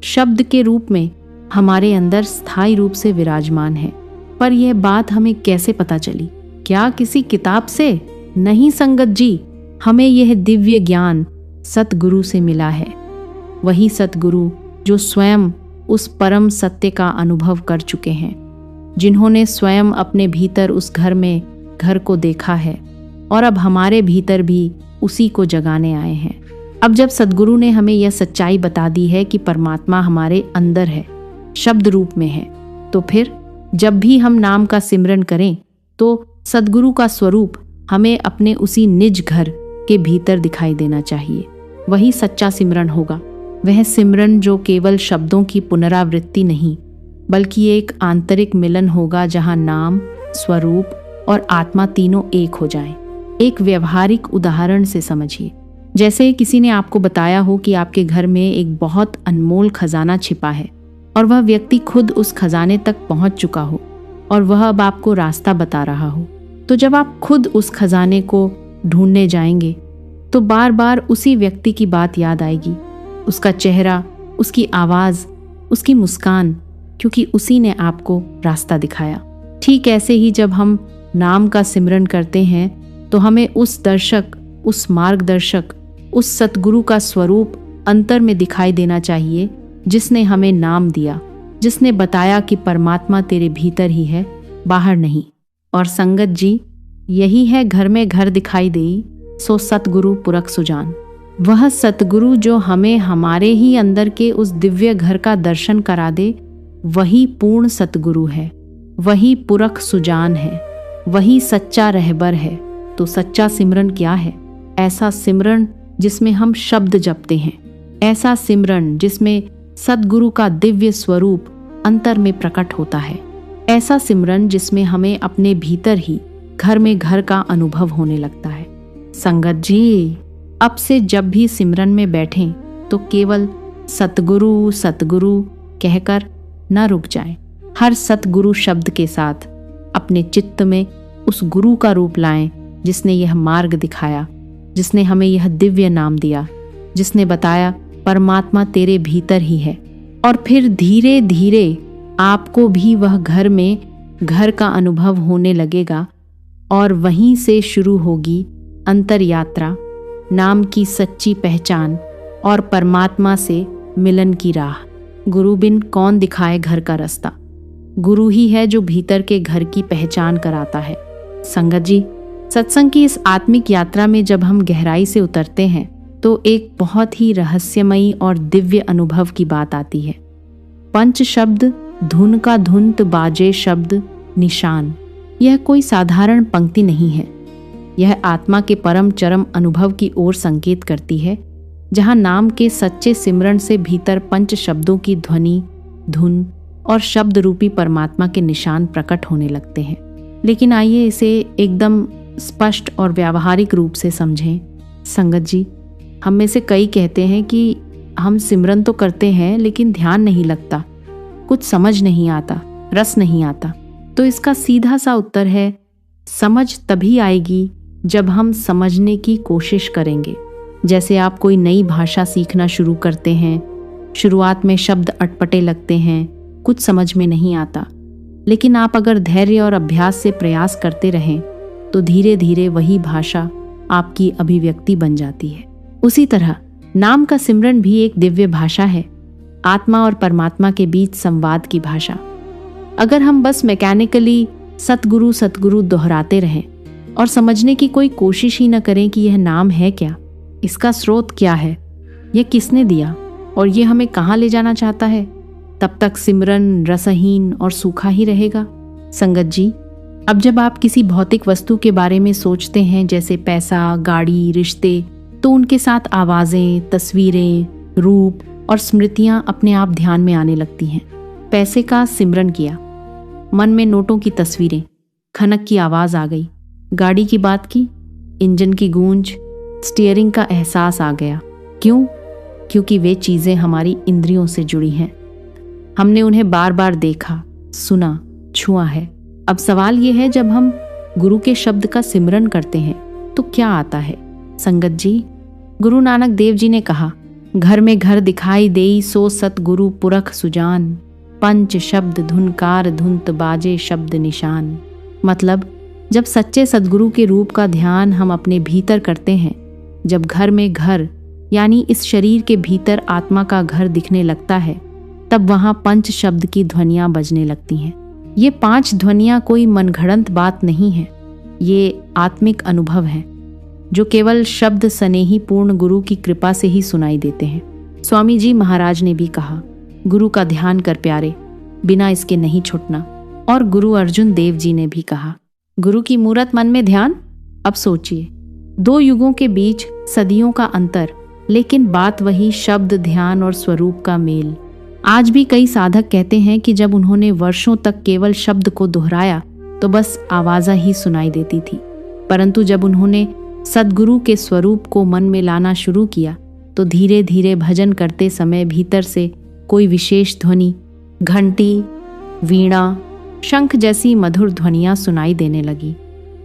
शब्द के रूप में हमारे अंदर स्थायी रूप से विराजमान है। पर यह बात हमें कैसे पता चली? क्या किसी किताब से? नहीं संगत जी, हमें यह दिव्य ज्ञान सतगुरु से मिला है। वही सतगुरु जो स्वयं उस परम सत्य का अनुभव कर चुके हैं, जिन्होंने स्वयं अपने भीतर उस घर में घर को देखा है और अब हमारे भीतर भी उसी को जगाने आए हैं। अब जब सद्गुरु ने हमें यह सच्चाई बता दी है कि परमात्मा हमारे अंदर है, शब्द रूप में है, तो फिर जब भी हम नाम का सिमरन करें तो सद्गुरु का स्वरूप हमें अपने उसी निज घर के भीतर दिखाई देना चाहिए। वही सच्चा सिमरन होगा। वह सिमरन जो केवल शब्दों की पुनरावृत्ति नहीं बल्कि एक आंतरिक मिलन होगा, जहां नाम, स्वरूप और आत्मा तीनों एक हो जाएं। एक व्यवहारिक उदाहरण से समझिए। जैसे किसी ने आपको बताया हो कि आपके घर में एक बहुत अनमोल खजाना छिपा है और वह व्यक्ति खुद उस खजाने तक पहुंच चुका हो और वह अब आपको रास्ता बता रहा हो। तो जब आप खुद उस खजाने को ढूंढने जाएंगे तो बार बार उसी व्यक्ति की बात याद आएगी, उसका चेहरा, उसकी आवाज, उसकी मुस्कान, क्योंकि उसी ने आपको रास्ता दिखाया। ठीक ऐसे ही जब हम नाम का सिमरन करते हैं तो हमें उस दर्शक, उस मार्गदर्शक, उस सतगुरु का स्वरूप अंतर में दिखाई देना चाहिए जिसने हमें नाम दिया, जिसने बताया कि परमात्मा तेरे भीतर ही है, बाहर नहीं। और संगत जी, यही है घर में घर दिखाई देई सो सतगुरु पुरख सुजान। वह सतगुरु जो हमें हमारे ही अंदर के उस दिव्य घर का दर्शन करा दे, वही पूर्ण सतगुरु है, वही पुरख सुजान है, वही सच्चा रहबर है। तो सच्चा सिमरन क्या है? ऐसा सिमरन जिसमें हम शब्द जपते हैं, ऐसा सिमरन जिसमें सतगुरु का दिव्य स्वरूप अंतर में प्रकट होता है, ऐसा सिमरन जिसमें हमें अपने भीतर ही घर में घर का अनुभव होने लगता है। संगत जी, अब से जब भी सिमरन में बैठें तो केवल सतगुरु सतगुरु कहकर न रुक जाएं। हर सतगुरु शब्द के साथ अपने चित्त में उस गुरु का रूप लाएं जिसने यह मार्ग दिखाया, जिसने हमें यह दिव्य नाम दिया, जिसने बताया परमात्मा तेरे भीतर ही है। और फिर धीरे धीरे आपको भी वह घर में घर का अनुभव होने लगेगा और वहीं से शुरू होगी अंतर यात्रा, नाम की सच्ची पहचान और परमात्मा से मिलन की राह। गुरु बिन कौन दिखाए घर का रास्ता? गुरु ही है जो भीतर के घर की पहचान कराता है। संगत जी, सत्संग की इस आत्मिक यात्रा में जब हम गहराई से उतरते हैं तो एक बहुत ही रहस्यमयी और दिव्य अनुभव की बात आती है। पंच शब्द, धुन का धुंत बाजे शब्द निशान। यह कोई साधारण पंक्ति नहीं है। यह आत्मा के परम चरम अनुभव की ओर संकेत करती है, जहां नाम के सच्चे सिमरन से भीतर पंच शब्दों की ध्वनि, धुन और शब्द रूपी परमात्मा के निशान प्रकट होने लगते हैं। लेकिन आइए इसे एकदम स्पष्ट और व्यावहारिक रूप से समझें। संगत जी, हम में से कई कहते हैं कि हम सिमरन तो करते हैं लेकिन ध्यान नहीं लगता, कुछ समझ नहीं आता, रस नहीं आता। तो इसका सीधा सा उत्तर है, समझ तभी आएगी जब हम समझने की कोशिश करेंगे। जैसे आप कोई नई भाषा सीखना शुरू करते हैं, शुरुआत में शब्द अटपटे लगते हैं, कुछ समझ में नहीं आता, लेकिन आप अगर धैर्य और अभ्यास से प्रयास करते रहें तो धीरे धीरे वही भाषा आपकी अभिव्यक्ति बन जाती है। उसी तरह नाम का सिमरन भी एक दिव्य भाषा है, आत्मा और परमात्मा के बीच संवाद की भाषा। अगर हम बस मैकेनिकली सतगुरु सतगुरु दोहराते रहें और समझने की कोई कोशिश ही न करें कि यह नाम है क्या, इसका स्रोत क्या है, यह किसने दिया और यह हमें कहाँ ले जाना चाहता है, तब तक सिमरन रसहीन और सूखा ही रहेगा। संगत जी, अब जब आप किसी भौतिक वस्तु के बारे में सोचते हैं, जैसे पैसा, गाड़ी, रिश्ते, तो उनके साथ आवाजें, तस्वीरें, रूप और स्मृतियां अपने आप ध्यान में आने लगती हैं। पैसे का सिमरन किया, मन में नोटों की तस्वीरें, खनक की आवाज आ गई। गाड़ी की बात की, इंजन की गूंज, स्टीयरिंग का एहसास आ गया। क्यों? क्योंकि वे चीजें हमारी इंद्रियों से जुड़ी हैं। हमने उन्हें बार बार देखा, सुना, छुआ है। अब सवाल यह है, जब हम गुरु के शब्द का सिमरन करते हैं तो क्या आता है? संगत जी, गुरु नानक देव जी ने कहा, घर में घर दिखाई देई सो सतगुरु पुरख सुजान, पंच शब्द धुनकार धुंत बाजे शब्द निशान। मतलब, जब सच्चे सद्गुरु के रूप का ध्यान हम अपने भीतर करते हैं, जब घर में घर यानी इस शरीर के भीतर आत्मा का घर दिखने लगता है, तब वहां पंच शब्द की ध्वनियां बजने लगती हैं। ये 5 ध्वनियां कोई मनगढ़ंत बात नहीं है, ये आत्मिक अनुभव है जो केवल शब्द स्नेही पूर्ण गुरु की कृपा से ही सुनाई देते हैं। स्वामी जी महाराज ने भी कहा, गुरु का ध्यान कर प्यारे, बिना इसके नहीं छूटना। और गुरु अर्जुन देव जी ने भी कहा, गुरु की मूरत मन में ध्यान। अब सोचिए, 2 युगों के बीच सदियों का अंतर, लेकिन बात वही, शब्द, ध्यान और स्वरूप का मेल। आज भी कई साधक कहते हैं कि जब उन्होंने वर्षों तक केवल शब्द को दोहराया तो बस आवाज़ ही सुनाई देती थी, परंतु जब उन्होंने सद्गुरु के स्वरूप को मन में लाना शुरू किया तो धीरे धीरे भजन करते समय भीतर से कोई विशेष ध्वनि, घंटी, वीणा, शंख जैसी मधुर ध्वनियाँ सुनाई देने लगी।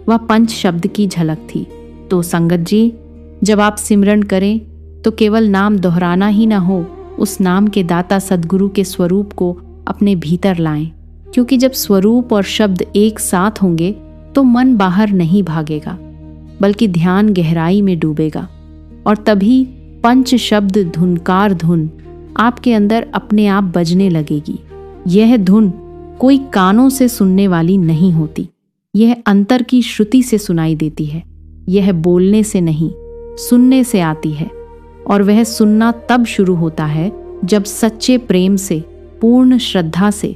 वह पंच शब्द की झलक थी। तो संगत जी, जब आप सिमरन करें तो केवल नाम दोहराना ही ना हो, उस नाम के दाता सद्गुरु के स्वरूप को अपने भीतर लाएं, क्योंकि जब स्वरूप और शब्द एक साथ होंगे तो मन बाहर नहीं भागेगा, बल्कि ध्यान गहराई में डूबेगा, और तभी पंच शब्द धुनकार धुन आपके अंदर अपने आप बजने लगेगी। यह धुन कोई कानों से सुनने वाली नहीं होती, यह अंतर की श्रुति से सुनाई देती है। यह बोलने से नहीं, सुनने से आती है, और वह सुनना तब शुरू होता है जब सच्चे प्रेम से, पूर्ण श्रद्धा से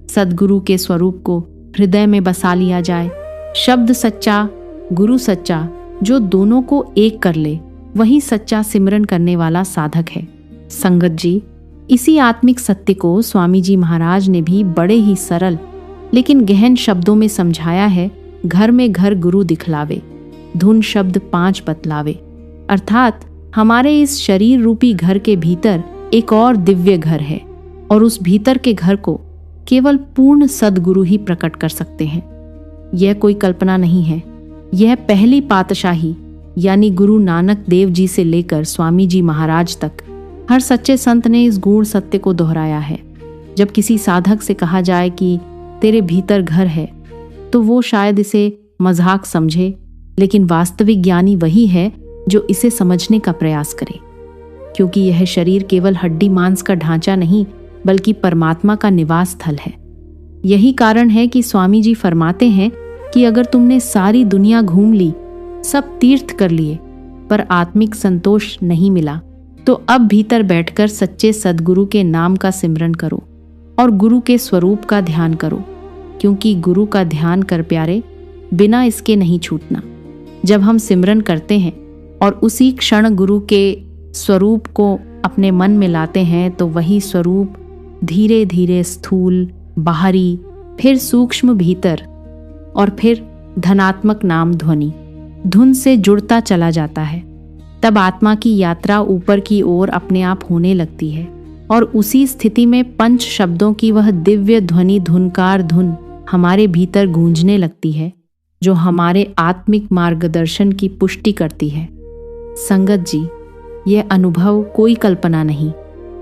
सद्गुरु के स्वरूप को हृदय में बसा लिया जाए। शब्द सच्चा, गुरु सच्चा, जो दोनों को एक कर ले, वही सच्चा सिमरन करने वाला साधक है। संगत जी, इसी आत्मिक सत्य को स्वामी जी महाराज ने भी बड़े ही सरल लेकिन गहन शब्दों में समझाया है। घर में घर गुरु दिखलावे, धुन शब्द 5 बतलावे। अर्थात हमारे इस शरीर रूपी घर के भीतर एक और दिव्य घर है, और उस भीतर के घर को केवल पूर्ण सद्गुरु ही प्रकट कर सकते हैं। यह कोई कल्पना नहीं है, यह पहली पातशाही यानी गुरु नानक देव जी से लेकर स्वामी जी महाराज तक हर सच्चे संत ने इस गूढ़ सत्य को दोहराया है। जब किसी साधक से कहा जाए कि तेरे भीतर घर है, तो वो शायद इसे मजाक समझे, लेकिन वास्तविक ज्ञानी वही है जो इसे समझने का प्रयास करे, क्योंकि यह शरीर केवल हड्डी मांस का ढांचा नहीं, बल्कि परमात्मा का निवास स्थल है। यही कारण है कि स्वामी जी फरमाते हैं कि अगर तुमने सारी दुनिया घूम ली, सब तीर्थ कर लिए, पर आत्मिक संतोष नहीं मिला, तो अब भीतर बैठकर सच्चे सद्गुरु के नाम का सिमरन करो और गुरु के स्वरूप का ध्यान करो, क्योंकि गुरु का ध्यान कर प्यारे, बिना इसके नहीं छूटना। जब हम सिमरन करते हैं और उसी क्षण गुरु के स्वरूप को अपने मन में लाते हैं, तो वही स्वरूप धीरे धीरे स्थूल, बाहरी, फिर सूक्ष्म भीतर, और फिर धनात्मक नाम ध्वनि, धुन से जुड़ता चला जाता है। तब आत्मा की यात्रा ऊपर की ओर अपने आप होने लगती है, और उसी स्थिति में पंच शब्दों की वह दिव्य ध्वनि, धुनकार धुन हमारे भीतर गूंजने लगती है, जो हमारे आत्मिक मार्गदर्शन की पुष्टि करती है। संगत जी, यह अनुभव कोई कल्पना नहीं,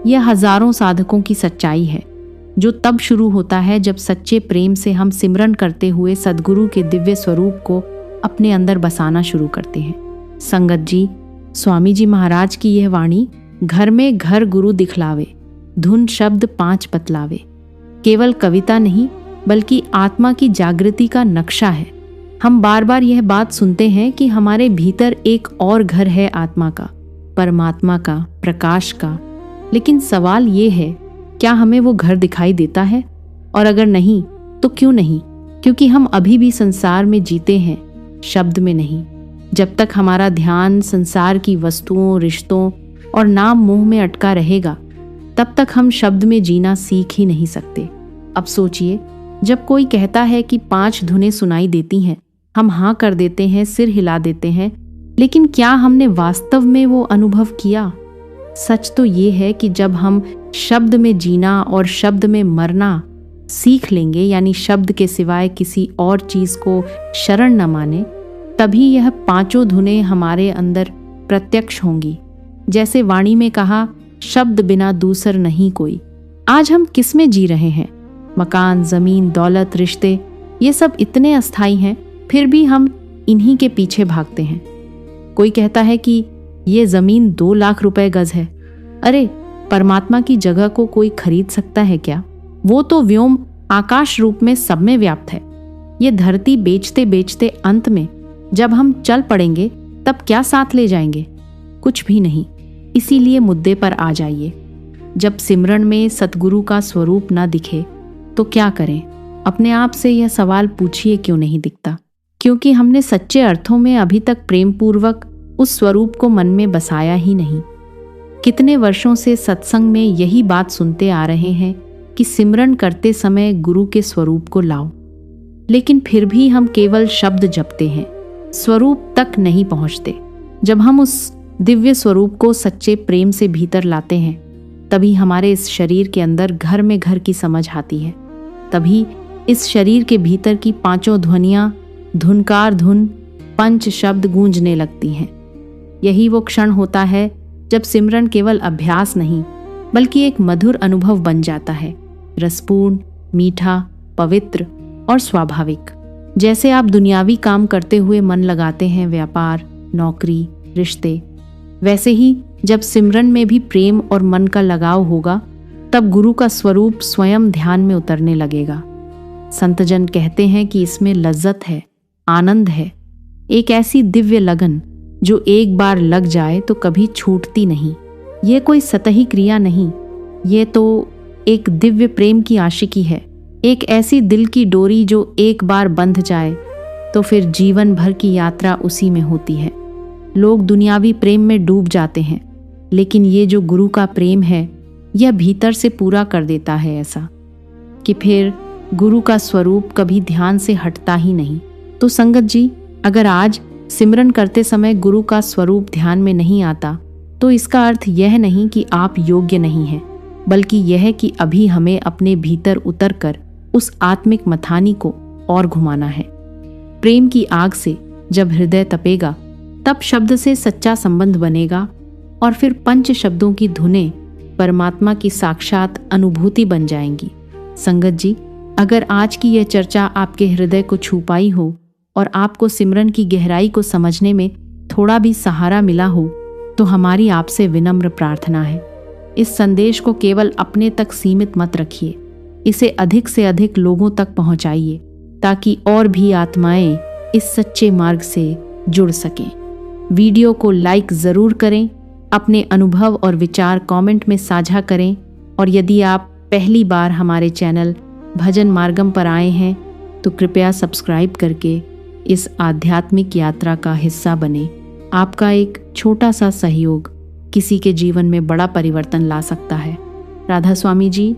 यह हजारों साधकों की सच्चाई है, जो तब शुरू होता है जब सच्चे प्रेम से हम सिमरन करते हुए सद्गुरु के दिव्य स्वरूप को अपने अंदर बसाना शुरू करते हैं। संगत जी, स्वामी जी महाराज की यह वाणी, घर में घर गुरु दिखलावे, धुन शब्द 5 बतलावे, केवल कविता नहीं बल्कि आत्मा की जागृति का नक्शा है। हम बार बार यह बात सुनते हैं कि हमारे भीतर एक और घर है, आत्मा का, परमात्मा का, प्रकाश का। लेकिन सवाल ये है, क्या हमें वो घर दिखाई देता है? और अगर नहीं तो क्यों नहीं? क्योंकि हम अभी भी संसार में जीते हैं, शब्द में नहीं। जब तक हमारा ध्यान संसार की वस्तुओं, रिश्तों और नाम मोह में अटका रहेगा, तब तक हम शब्द में जीना सीख ही नहीं सकते। अब सोचिए, जब कोई कहता है कि 5 धुनें सुनाई देती हैं, हम हाँ कर देते हैं, सिर हिला देते हैं, लेकिन क्या हमने वास्तव में वो अनुभव किया? सच तो ये है कि जब हम शब्द में जीना और शब्द में मरना सीख लेंगे, यानी शब्द के सिवाय किसी और चीज को शरण न माने, तभी यह 5 धुनें हमारे अंदर प्रत्यक्ष होंगी। जैसे वाणी में कहा, शब्द बिना दूसर नहीं कोई। आज हम किस में जी रहे हैं? मकान, जमीन, दौलत, रिश्ते, ये सब इतने अस्थाई हैं, फिर भी हम इन्हीं के पीछे भागते हैं। कोई कहता है कि ये जमीन 2 लाख रुपए गज है। अरे, परमात्मा की जगह को कोई खरीद सकता है क्या? वो तो व्योम आकाश रूप में सब में व्याप्त है। ये धरती बेचते बेचते अंत में जब हम चल पड़ेंगे, तब क्या साथ ले जाएंगे? कुछ भी नहीं। इसीलिए मुद्दे पर आ जाइए। जब सिमरन में सतगुरु का स्वरूप न दिखे, तो क्या करें? अपने आप से यह सवाल पूछिए क्यों नहीं दिखता? क्योंकि हमने सच्चे अर्थों में अभी तक प्रेम पूर्वक उस स्वरूप को मन में बसाया ही नहीं। कितने वर्षों से सत्संग में यही बात सुनते आ रहे हैं कि सिमरन करते समय गुरु के स्वरूप को लाओ, लेकिन फिर भी हम केवल शब्द जपते हैं, स्वरूप तक नहीं पहुंचते। जब हम उस दिव्य स्वरूप को सच्चे प्रेम से भीतर लाते हैं, तभी हमारे इस शरीर के अंदर घर में घर की समझ आती है। तभी इस शरीर के भीतर की पांचों ध्वनियां धुनकार धुन पंच शब्द गूंजने लगती हैं। यही वो क्षण होता है जब सिमरन केवल अभ्यास नहीं बल्कि एक मधुर अनुभव बन जाता है, रसपूर्ण, मीठा, पवित्र और स्वाभाविक। जैसे आप दुनियावी काम करते हुए मन लगाते हैं, व्यापार, नौकरी, रिश्ते, वैसे ही जब सिमरन में भी प्रेम और मन का लगाव होगा, तब गुरु का स्वरूप स्वयं ध्यान में उतरने लगेगा। संतजन कहते हैं कि इसमें लज्जत है, आनंद है, एक ऐसी दिव्य लगन जो एक बार लग जाए तो कभी छूटती नहीं। ये कोई सतही क्रिया नहीं, ये तो एक दिव्य प्रेम की आशिकी है, एक ऐसी दिल की डोरी जो एक बार बंध जाए तो फिर जीवन भर की यात्रा उसी में होती है। लोग दुनियावी प्रेम में डूब जाते हैं, लेकिन ये जो गुरु का प्रेम है, यह भीतर से पूरा कर देता है, ऐसा कि फिर गुरु का स्वरूप कभी ध्यान से हटता ही नहीं। तो संगत जी, अगर आज सिमरन करते समय गुरु का स्वरूप ध्यान में नहीं आता, तो इसका अर्थ यह नहीं कि आप योग्य नहीं हैं, बल्कि यह कि अभी हमें अपने भीतर उतरकर उस आत्मिक मथानी को और घुमाना है। प्रेम की आग से जब हृदय तपेगा, तब शब्द से सच्चा संबंध बनेगा और फिर पंच शब्दों की धुनें परमात्मा की साक्षात अनुभूति बन जाएंगी। संगत जी, अगर आज की यह चर्चा आपके हृदय को छू पाई हो और आपको सिमरन की गहराई को समझने में थोड़ा भी सहारा मिला हो, तो हमारी आपसे विनम्र प्रार्थना है, इस संदेश को केवल अपने तक सीमित मत रखिए, इसे अधिक से अधिक लोगों तक पहुंचाइए, ताकि और भी आत्माएं इस सच्चे मार्ग से जुड़ सकें। वीडियो को लाइक ज़रूर करें, अपने अनुभव और विचार कमेंट में साझा करें, और यदि आप पहली बार हमारे चैनल भजन मार्गम पर आए हैं तो कृपया सब्सक्राइब करके इस आध्यात्मिक यात्रा का हिस्सा बने। आपका एक छोटा सा सहयोग किसी के जीवन में बड़ा परिवर्तन ला सकता है। राधा स्वामी जी।